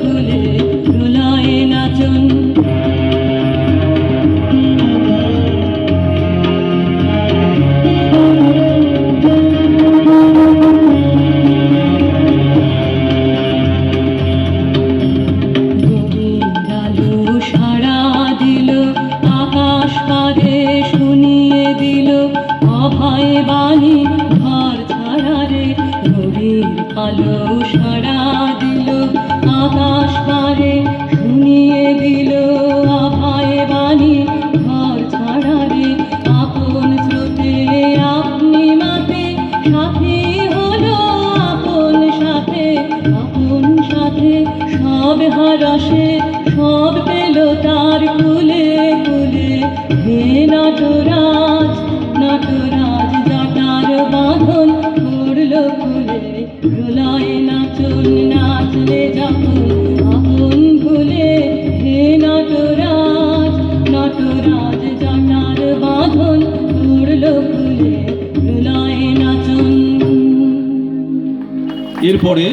ফুলে প্রলয়ে নাচন। সাড়া দিল আকাশ পারে, শুনিয়ে দিল অভয় বাণী ঘর ছাড়া রে। রবির আলো সাড়া দিল আকাশ পারে, শুনিয়ে দিল অভয় বাণী ঘর ছাড়া রে। আপন স্রোতে আপনি মাতে সাথী হলো আপন সাথে, আপন সাথে সব হারাসে সব পেল তার কুলে কুলে। হে নটরাজ নটরাজ জটার বাঁধন করল খুলে, প্রলয়ে নাচন নাচলে যখন আপন ভুলে। হে নটরাজ নটরাজ জটার বাঁধন করল খুলে, প্রলয়ে নাচন। এরপরে